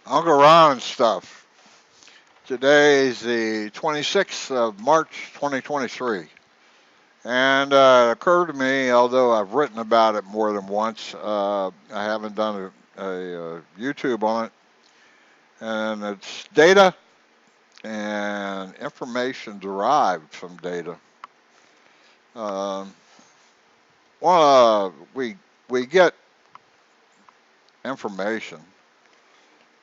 Uncle Ron stuff. Today is the 26th of March 2023. And it occurred to me, although I've written about it more than once, I haven't done a YouTube on it. And it's data and information derived from data. Um, we get information,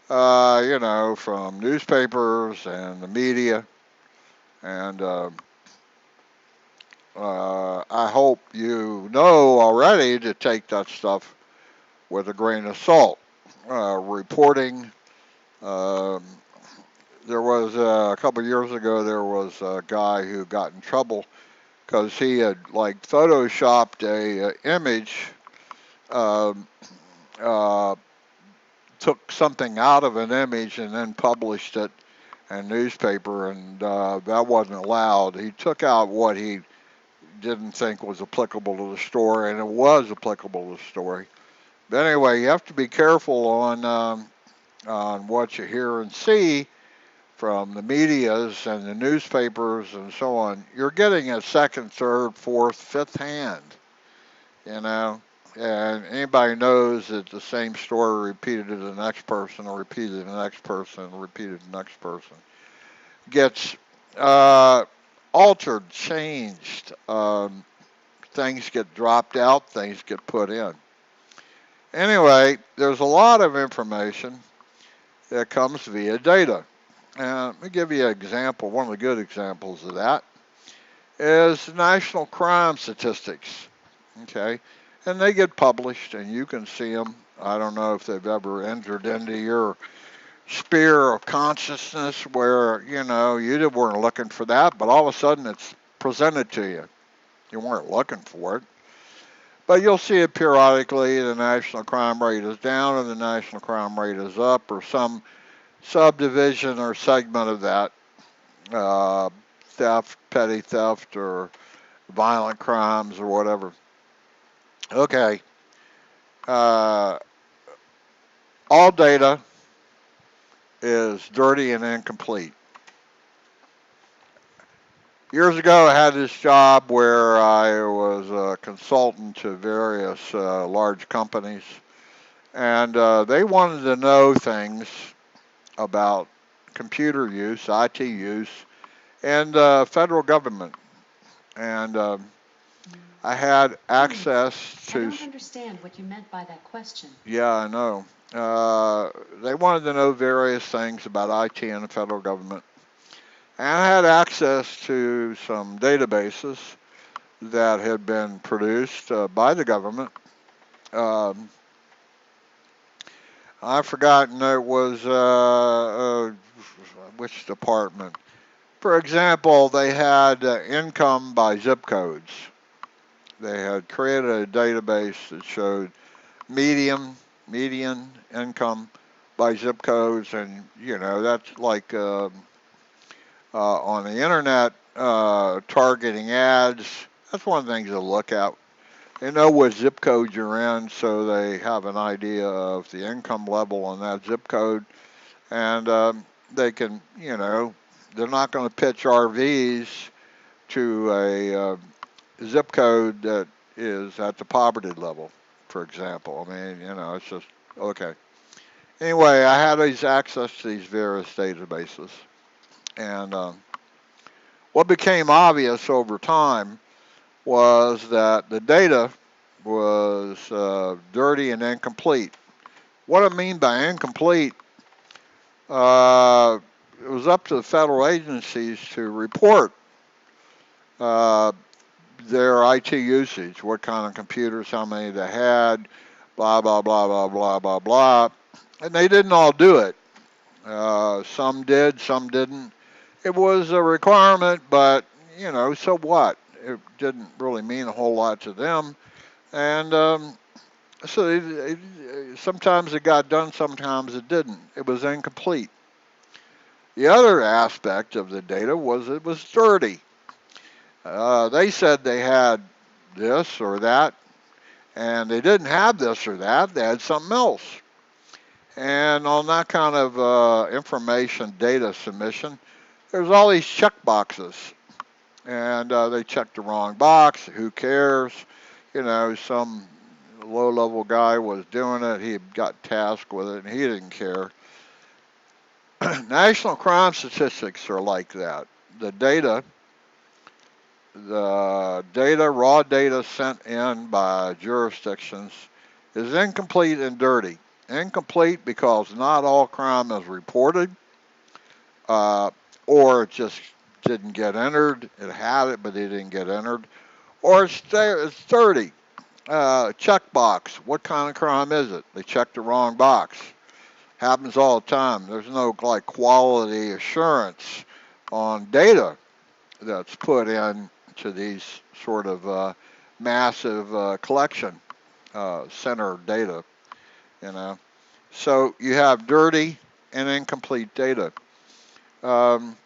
from newspapers and the media, and I hope you know already to take that stuff with a grain of salt. Reporting. Um, there was a couple of years ago. There was a guy who got in trouble because he had like photoshopped a image, um, uh, took something out of an image and then published it in newspaper, and that wasn't allowed. He took out what he didn't think was applicable to the story, and it was applicable to the story. But anyway, you have to be careful on what you hear and see from the medias and the newspapers and so on. You're getting a second, third, fourth, fifth hand, you know. And anybody knows that the same story repeated to the next person, or repeated to the next person, or repeated to the next person gets uh, altered, changed. Things get dropped out, things get put in. Anyway, there's a lot of information that comes via data. And let me give you an example. One of the good examples of that is national crime statistics. Okay, and they get published, and you can see them. I don't know if they've ever entered into your sphere of consciousness where you weren't looking for that, but all of a sudden it's presented to you. You weren't looking for it, but you'll see it periodically. The national crime rate is down, or the national crime rate is up, or some subdivision or segment of that, uh, theft, petty theft, or violent crimes, or whatever. Okay, uh, all data is dirty and incomplete. Years ago, I had this job where I was a consultant to various large companies, and they wanted to know things about computer use, IT use, and federal government. And I had access I to. don't understand what you meant by that question. Yeah, I know. They wanted to know various things about IT and the federal government. And I had access to some databases that had been produced by the government. Um, I've forgotten it was which department. For example, they had income by zip codes. They had created a database that showed median income by zip codes, and that's like on the internet targeting ads. That's one of the things to look at. They know what zip code you're in, so they have an idea of the income level on that zip code, and they can, they're not going to pitch RVs to a zip code that is at the poverty level, for example. I mean, it's just okay. Anyway, I had these access to these various databases, and what became obvious over time was that the data was dirty and incomplete. What I mean by incomplete, uh, it was up to the federal agencies to report uh, their IT usage, what kind of computers, how many they had, blah, blah, blah, blah, blah, blah, blah. And they didn't all do it. Some did, some didn't. It was a requirement, but, so what? It didn't really mean a whole lot to them. And so sometimes it got done, sometimes it didn't. It was incomplete. The other aspect of the data was it was dirty. They said they had this or that, and they didn't have this or that. They had something else. And on that kind of information data submission, there's all these check boxes, and they checked the wrong box. Who cares? Some low-level guy was doing it. He got tasked with it, and he didn't care. National crime statistics are like that. The data, raw data sent in by jurisdictions is incomplete and dirty. Incomplete because not all crime is reported, uh, or it just didn't get entered. It had it, but it didn't get entered. Or it's dirty. Checkbox. What kind of crime is it? They checked the wrong box. Happens all the time. There's no like quality assurance on data that's put in to these sort of massive collection center data. You know, so you have dirty and incomplete data. Um,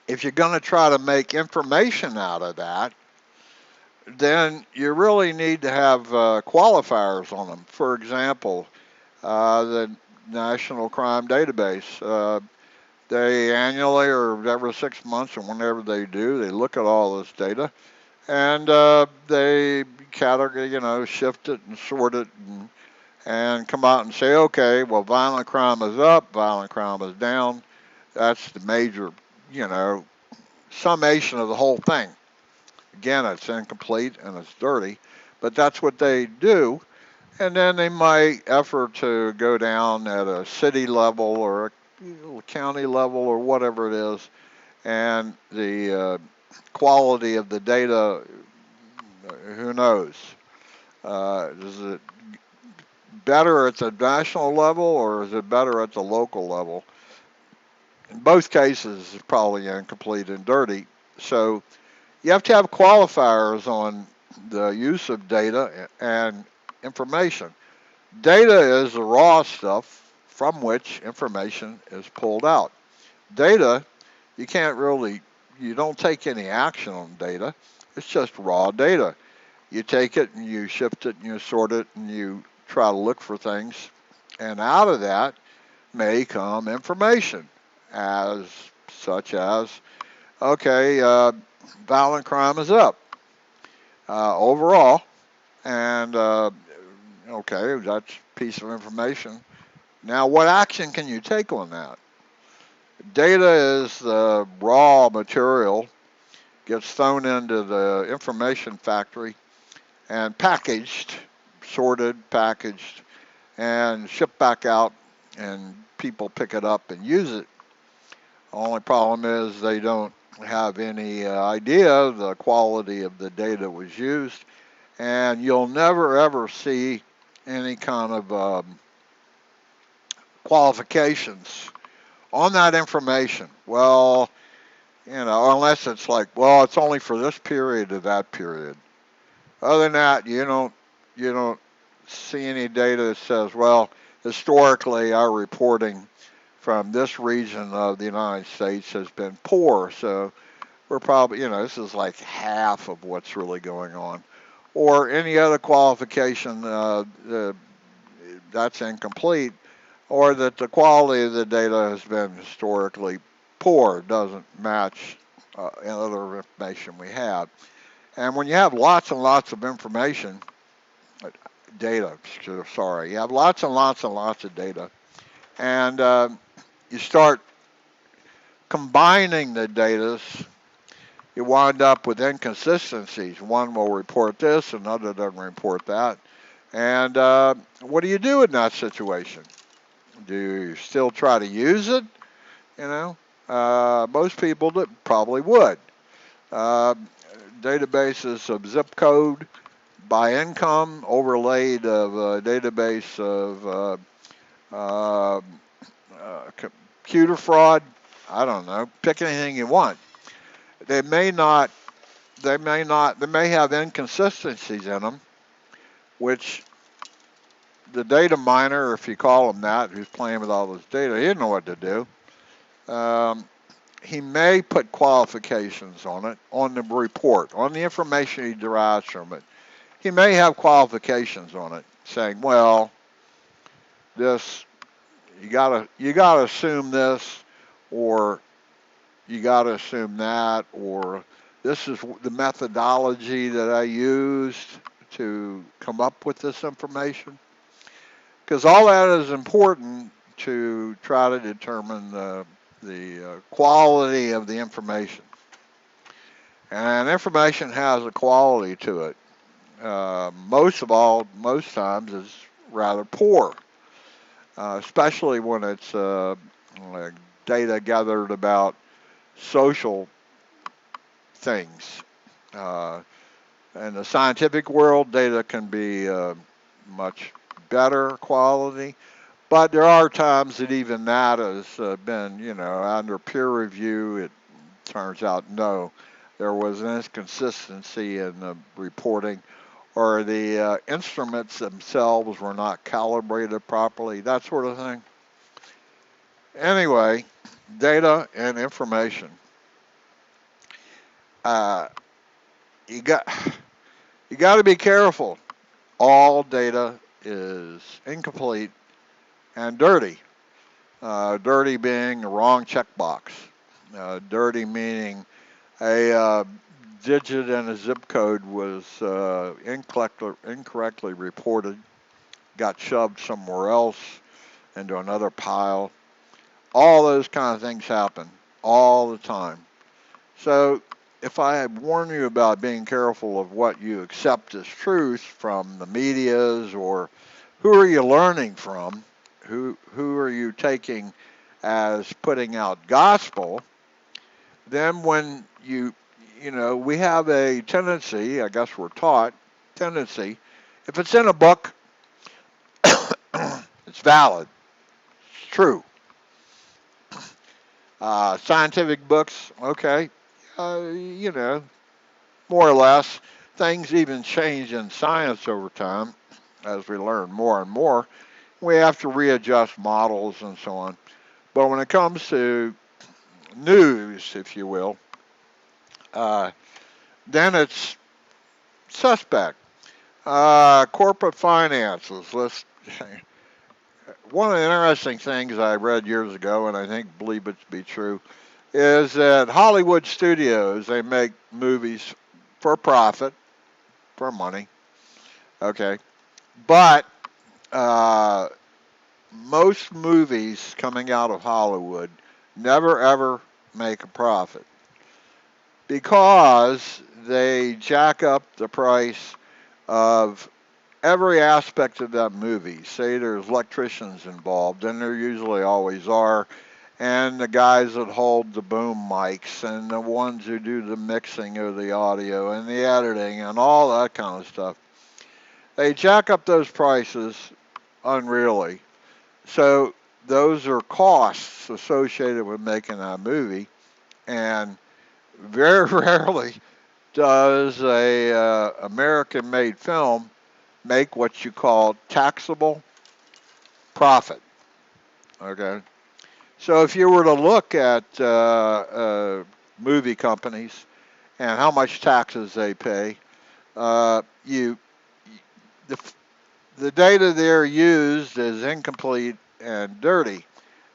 if you're going to try to make information out of that, then you really need to have qualifiers on them. For example, the National Crime Database. They annually or every 6 months or whenever they do, they look at all this data and they categorize, shift it and sort it and come out and say, okay, well, violent crime is up, violent crime is down. That's the major, you know, summation of the whole thing. Again, it's incomplete and it's dirty, but that's what they do. And then they might effort to go down at a city level or a county level or whatever it is, and the quality of the data, who knows? Is it better at the national level or is it better at the local level? In both cases, it's probably incomplete and dirty. So you have to have qualifiers on the use of data and information. Data is the raw stuff from which information is pulled out. Data, you can't really, you don't take any action on data. It's just raw data. You take it and you shift it and you sort it and you try to look for things. And out of that may come information as such as, okay, violent crime is up overall. And okay, that's a piece of information. Now, what action can you take on that? Data is the raw material, gets thrown into the information factory and packaged, sorted, packaged, and shipped back out, and people pick it up and use it. Only problem is they don't have any idea the quality of the data was used, and you'll never ever see any kind of qualifications on that information. Well, unless it's like, well, it's only for this period or that period. Other than that, you don't see any data that says, well, historically our reporting from this region of the United States has been poor, so we're probably, this is like half of what's really going on. Or any other qualification that's incomplete, or that the quality of the data has been historically poor, doesn't match other information we have. And when you have lots and lots of information, data, sorry, you have lots and lots and lots of data, and you start combining the data, you wind up with inconsistencies. One will report this, another doesn't report that. And what do you do in that situation? Do you still try to use it? Most people probably would. Uh, Databases of zip code by income overlaid of a database of computer fraud. I don't know. Pick anything you want. They may not. They may not. They may have inconsistencies in them, which the data miner, if you call him that, who's playing with all this data, he didn't know what to do. He may put qualifications on it, on the report, on the information he derives from it. He may have qualifications on it, saying, well, this you gotta assume this, or you gotta assume that, or this is the methodology that I used to come up with this information. Because all that is important to try to determine the quality of the information. And information has a quality to it. Most times, it's rather poor, especially when it's like data gathered about social things. Uh, in the scientific world, data can be much better quality, but there are times that even that has been, under peer review. It turns out no, there was an inconsistency in the reporting, or the instruments themselves were not calibrated properly, that sort of thing. Anyway, data and information. Uh, you got you got to be careful. All data is incomplete and dirty. Dirty being the wrong checkbox. Dirty meaning a digit in a zip code was incorrectly reported, got shoved somewhere else into another pile. All those kind of things happen all the time. So if I had warned you about being careful of what you accept as truth from the medias, or who are you learning from, who are you taking as putting out gospel, then when we have a tendency, I guess we're taught, tendency, if it's in a book, it's valid, it's true. Scientific books, okay, you know, more or less. Things even change in science over time as we learn more and more. We have to readjust models and so on. But when it comes to news, if you will, uh, then it's suspect. Corporate finances. One of the interesting things I read years ago, and I think believe it to be true, is that Hollywood studios, they make movies for profit, for money. Okay, but uh, most movies coming out of Hollywood never ever make a profit because they jack up the price of every aspect of that movie. Say there's electricians involved, and there usually always are, and the guys that hold the boom mics, and the ones who do the mixing of the audio, and the editing, and all that kind of stuff. They jack up those prices unreally. So those are costs associated with making that movie, and very rarely does a American-made film make what you call taxable profit. Okay, so if you were to look at movie companies and how much taxes they pay, you the the data there used is incomplete and dirty,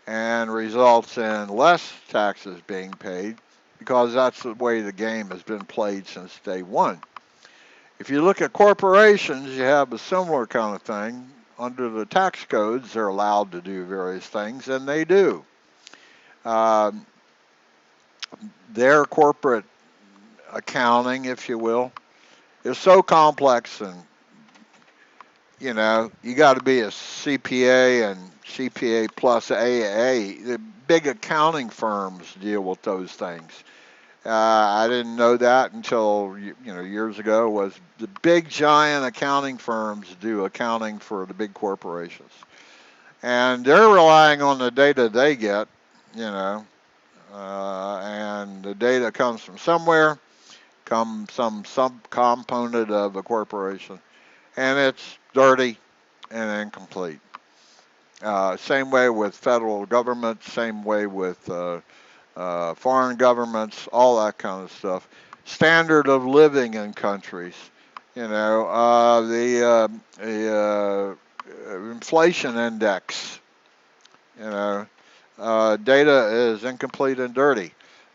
and results in less taxes being paid because that's the way the game has been played since day one. If you look at corporations, you have a similar kind of thing. Under the tax codes, they're allowed to do various things, and they do. Um, their corporate accounting, if you will, is so complex, and you got to be a CPA and CPA plus AA. The big accounting firms deal with those things. I didn't know that until years ago. Was the big giant accounting firms do accounting for the big corporations, and they're relying on the data they get, and the data comes from somewhere, comes some subcomponent of a corporation, and it's dirty and incomplete. Same way with federal government, same way with foreign governments, all that kind of stuff. Standard of living in countries, the inflation index You know, data is incomplete and dirty.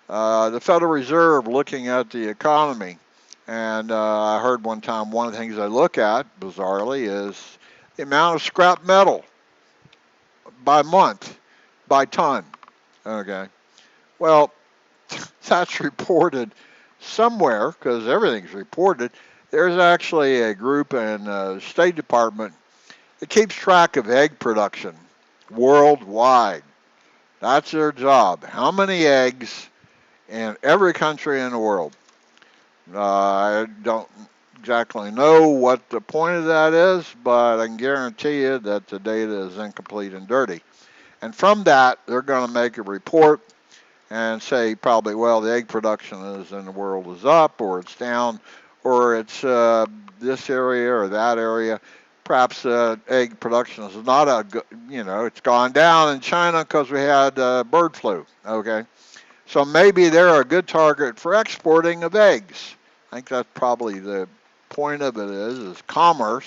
The Federal Reserve looking at the economy, and I heard one time one of the things they look at, bizarrely, is the amount of scrap metal by month, by ton. Okay. Well, that's reported somewhere because everything's reported. There's actually a group in the State Department that keeps track of egg production worldwide. That's their job. How many eggs in every country in the world? I don't exactly know what the point of that is, but I can guarantee you that the data is incomplete and dirty. And from that, they're going to make a report and say probably, well, the egg production is in the world is up or it's down or it's this area or that area. Perhaps egg production is not it's gone down in China because we had bird flu. Okay, so maybe they're a good target for exporting of eggs. I think that's probably the point of it is commerce.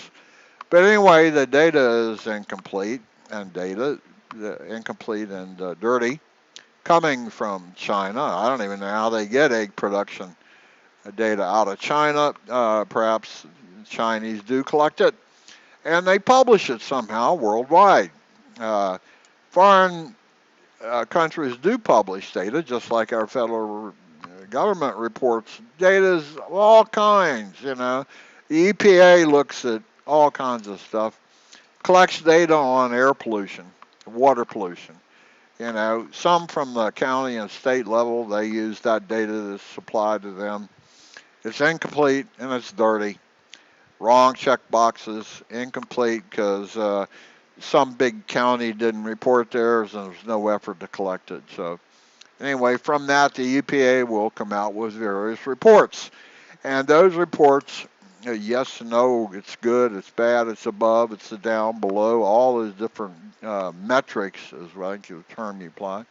But anyway, the data is incomplete incomplete and dirty coming from China. I don't even know how they get egg production data out of China. Perhaps the Chinese do collect it, and they publish it somehow worldwide. Uh, Foreign countries do publish data, just like our federal government reports data is all kinds. The EPA looks at all kinds of stuff, collects data on air pollution, water pollution. Some from the county and state level, they use that data that's supplied to them. It's incomplete and it's dirty. Wrong check boxes, incomplete because some big county didn't report theirs and there's no effort to collect it. So anyway, from that, the EPA will come out with various reports. And those reports, yes, no, it's good, it's bad, it's above, it's down, below, all those different metrics is I think the term you apply.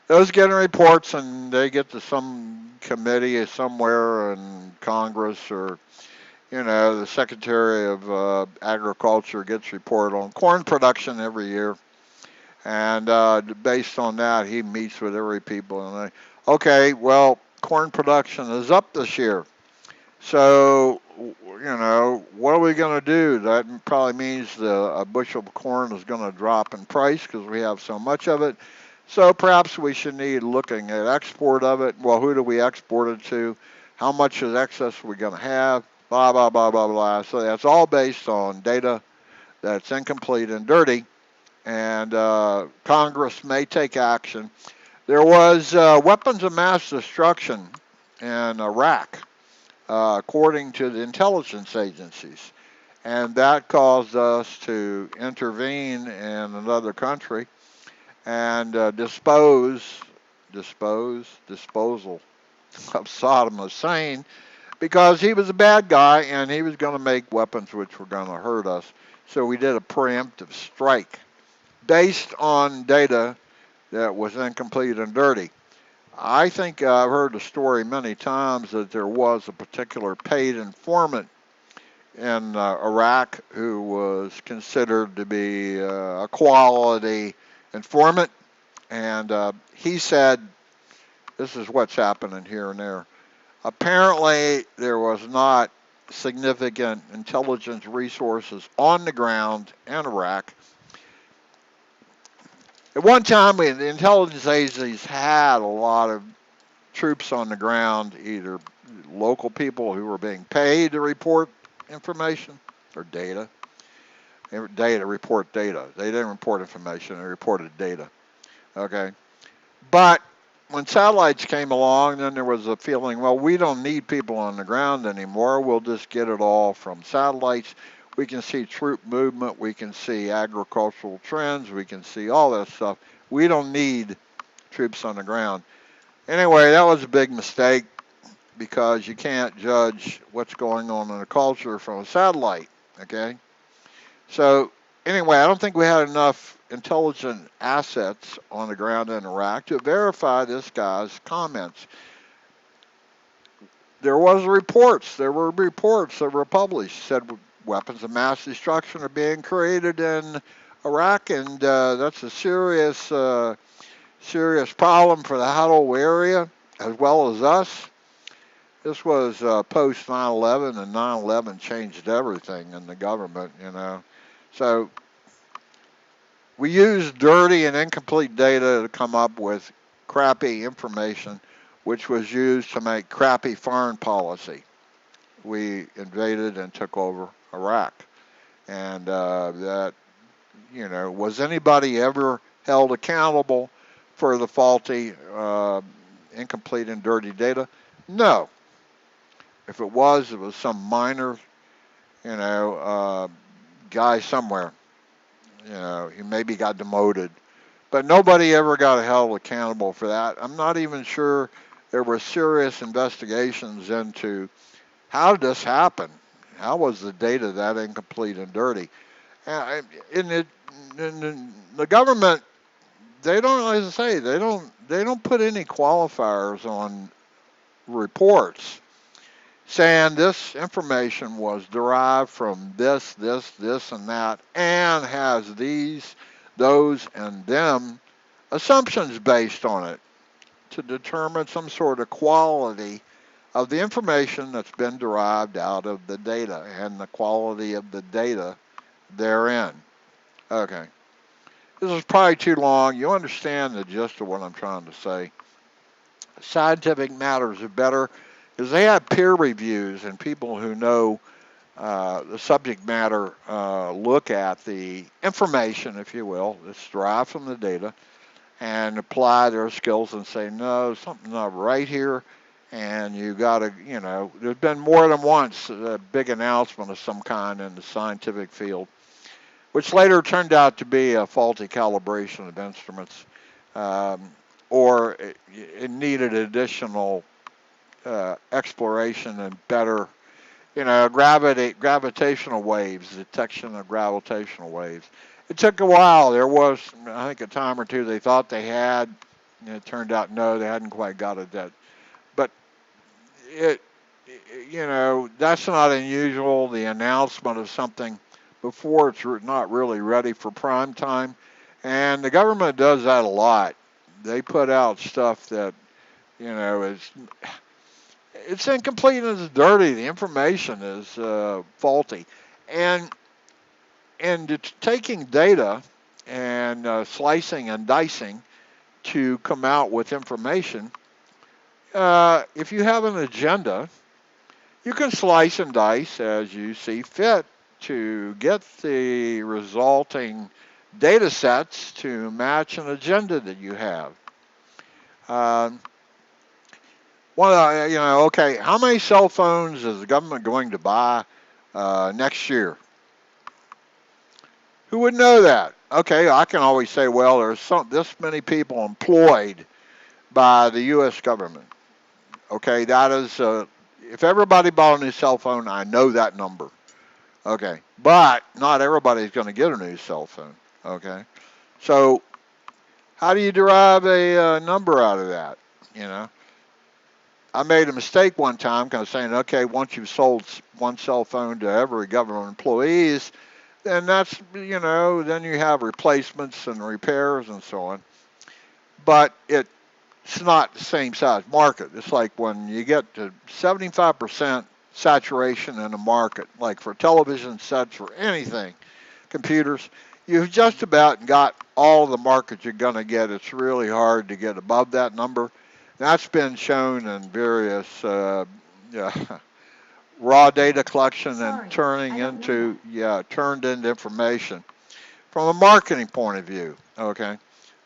Those get reports and they get to some committee somewhere in Congress or, the Secretary of Agriculture gets report on corn production every year. And based on that, he meets with every people and okay, well, corn production is up this year. So, what are we going to do? That probably means a bushel of corn is going to drop in price because we have so much of it. So perhaps we should need looking at export of it. Well, who do we export it to? How much is excess are we going to have? Blah, blah, blah, blah, blah. So that's all based on data that's incomplete and dirty. And Congress may take action. There was weapons of mass destruction in Iraq according to the intelligence agencies. And that caused us to intervene in another country and disposal of Saddam Hussein because he was a bad guy and he was going to make weapons which were going to hurt us. So we did a preemptive strike based on data that was incomplete and dirty. I think I've heard the story many times that there was a particular paid informant in Iraq who was considered to be a quality informant, and he said, "This is what's happening here and there." Apparently, there was not significant intelligence resources on the ground in Iraq. At one time, the intelligence agencies had a lot of troops on the ground, either local people who were being paid to report information or data. Report data. They didn't report information, they reported data. Okay. But when satellites came along, then there was a feeling, well, we don't need people on the ground anymore. We'll just get it all from satellites. We can see troop movement. We can see agricultural trends. We can see all that stuff. We don't need troops on the ground. Anyway, that was a big mistake because you can't judge what's going on in a culture from a satellite. Okay? So, anyway, I don't think we had enough intelligent assets on the ground in Iraq to verify this guy's comments. There were reports that were published said weapons of mass destruction are being created in Iraq, and that's a serious problem for the whole area as well as us. This was post 9/11, and 9/11 changed everything in the government, you know. So we used dirty and incomplete data to come up with crappy information, which was used to make crappy foreign policy. We invaded and took over Iraq, and that, you know, was anybody ever held accountable for the faulty, incomplete, and dirty data? No. If it was some minor, you know, guy somewhere. You know, he maybe got demoted, but nobody ever got held accountable for that. I'm not even sure there were serious investigations into how did this happen. How was the data that incomplete and dirty? In it, in the government, they don't, as I say, they don't put any qualifiers on reports saying this information was derived from this, and that, and has these, those, and them assumptions based on it to determine some sort of quality of the information that's been derived out of the data and the quality of the data therein. Okay. This is probably too long. You understand the gist of what I'm trying to say. Scientific matters are better because they have peer reviews and people who know the subject matter look at the information, if you will, that's derived from the data and apply their skills and say, no, something's not right here. And you got to, you know, there's been more than once a big announcement of some kind in the scientific field, which later turned out to be a faulty calibration of instruments, um, or it needed additional exploration and better, you know, gravitational waves, detection of gravitational waves. It took a while. There was, I think, a time or two they thought they had, and it turned out no, they hadn't quite got it yet. But it, you know, that's not unusual. The announcement of something before it's not really ready for prime time, and the government does that a lot. They put out stuff that, you know, is it's incomplete and it's dirty. The information is faulty, and it's taking data and slicing and dicing to come out with information. If you have an agenda, you can slice and dice as you see fit to get the resulting data sets to match an agenda that you have. Um, you know, okay, how many cell phones is the government going to buy next year? Who would know that? Okay, I can always say, well, there's this many people employed by the U.S. government. Okay, that is, if everybody bought a new cell phone, I know that number. Okay, but not everybody's going to get a new cell phone. Okay, so how do you derive a number out of that? You know, I made a mistake one time because saying, okay, once you've sold one cell phone to every government employees, then that's, you know, then you have replacements and repairs and so on. But it's not the same size market. It's like when you get to 75% saturation in a market, like for television sets, for anything, computers, you've just about got all the market you're going to get. It's really hard to get above that number. That's been shown in various yeah, raw data collection and Sorry, turning I don't know into, that. yeah, turned into information from a marketing point of view. Okay.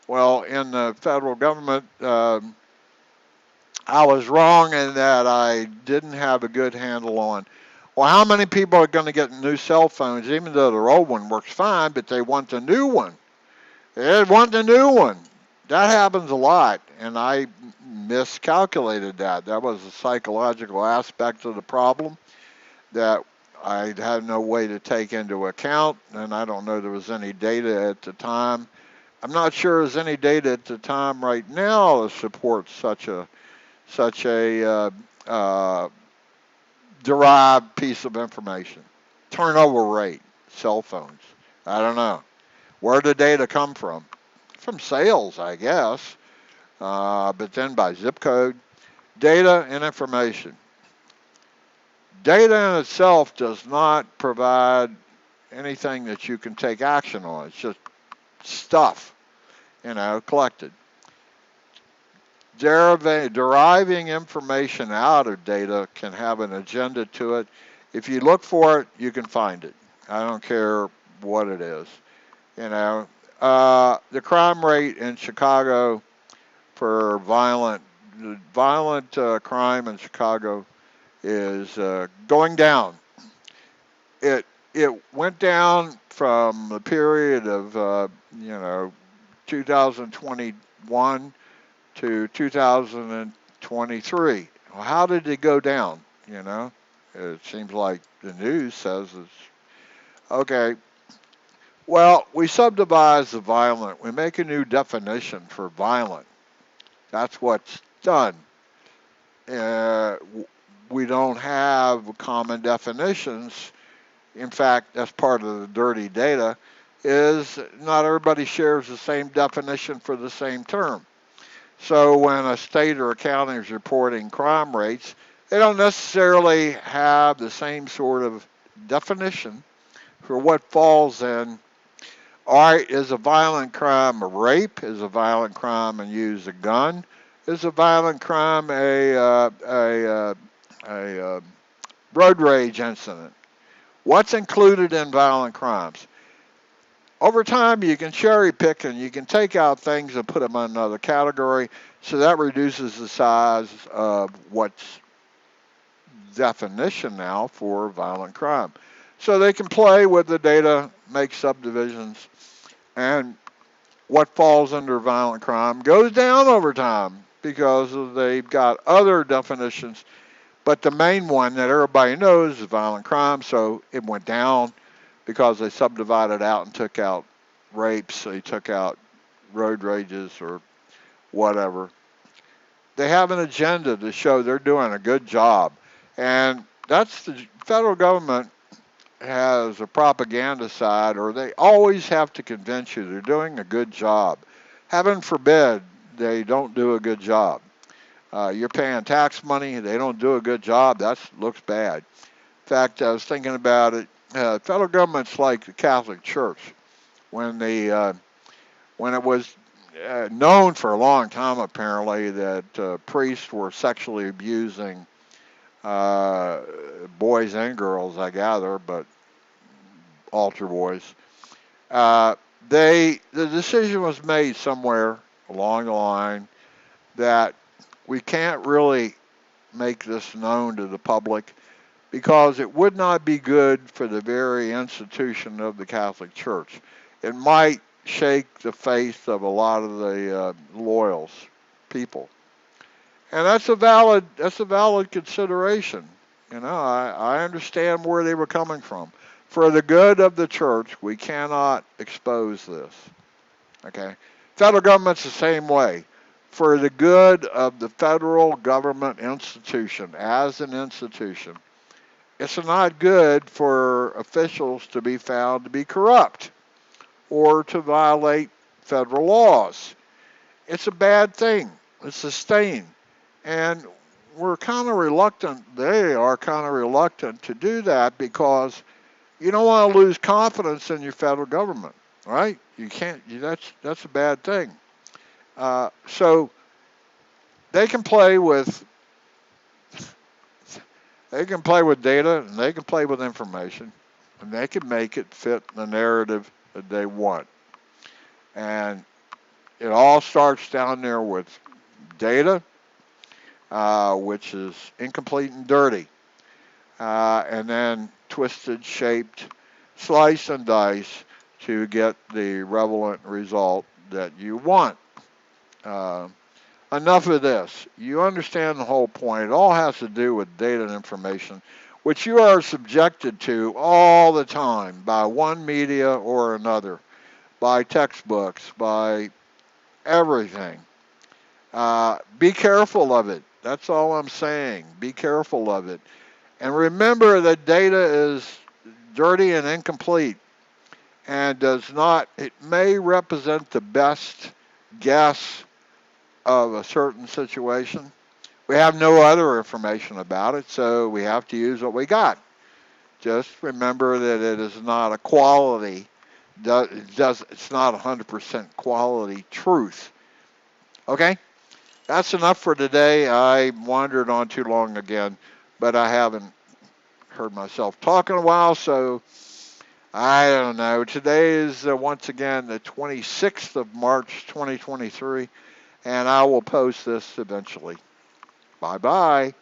Well, in the federal government, I was wrong in that I didn't have a good handle on, well, how many people are going to get new cell phones, even though their old one works fine, but they want the new one. They want the new one. That happens a lot, and I miscalculated that. That was a psychological aspect of the problem that I had no way to take into account, and I don't know there was any data at the time. I'm not sure there's any data at the time right now that supports such a uh, derived piece of information. Turnover rate, cell phones. I don't know. Where did data come from? From sales, I guess, but then by zip code. Data and information. Data in itself does not provide anything that you can take action on. It's just stuff, collected. Deriving information out of data can have an agenda to it. If you look for it, you can find it. I don't care what it is. The crime rate in Chicago for violent crime in Chicago is going down. It went down from the period of 2021 to 2023. Well, how did it go down? It seems like the news says it's okay. Well, we subdivide the violent. We make a new definition for violent. That's what's done. Uh, we don't have common definitions. In fact, that's part of the dirty data, is not everybody shares the same definition for the same term. So when a state or a county is reporting crime rates, they don't necessarily have the same sort of definition for what falls in. All right, is a violent crime a rape? Is a violent crime and use a gun? Is a violent crime a road rage incident? What's included in violent crimes? Over time, you can cherry pick and you can take out things and put them in another category, so that reduces the size of what's definition now for violent crime. So they can play with the data, make subdivisions, and what falls under violent crime goes down over time because they've got other definitions. But the main one that everybody knows is violent crime, so it went down because they subdivided out and took out rapes, they took out road rages or whatever. They have an agenda to show they're doing a good job. And that's the federal government has a propaganda side, or they always have to convince you they're doing a good job. Heaven forbid they don't do a good job. You're paying tax money, they don't do a good job, that looks bad. In fact, I was thinking about it. Federal government's like the Catholic Church. When it was known for a long time, apparently, that priests were sexually abusing boys and girls, I gather, but altar boys. The decision was made somewhere along the line that we can't really make this known to the public because it would not be good for the very institution of the Catholic Church. It might shake the faith of a lot of the loyal people, and that's a valid consideration. I understand where they were coming from. For the good of the church, we cannot expose this. Okay, federal government's the same way. For the good of the federal government institution as an institution, it's not good for officials to be found to be corrupt or to violate federal laws. It's a bad thing. It's a stain. And we're kind of reluctant, they are kind of reluctant to do that because you don't want to lose confidence in your federal government, right? You can't, that's a bad thing. So they can play with data and they can play with information and they can make it fit the narrative that they want. And it all starts down there with data, which is incomplete and dirty, and then twisted, shaped, slice and dice to get the relevant result that you want. Enough of this. You understand the whole point. It all has to do with data and information, which you are subjected to all the time by one media or another, by textbooks, by everything. Be careful of it. That's all I'm saying. Be careful of it. And remember that data is dirty and incomplete. and does not, it may represent the best guess of a certain situation. We have no other information about it, so we have to use what we got. Just remember that it is not a quality, it's not 100% quality truth. Okay? That's enough for today. I wandered on too long again, but I haven't heard myself talk in a while, so I don't know. Today is once again the 26th of March, 2023, and I will post this eventually. Bye bye.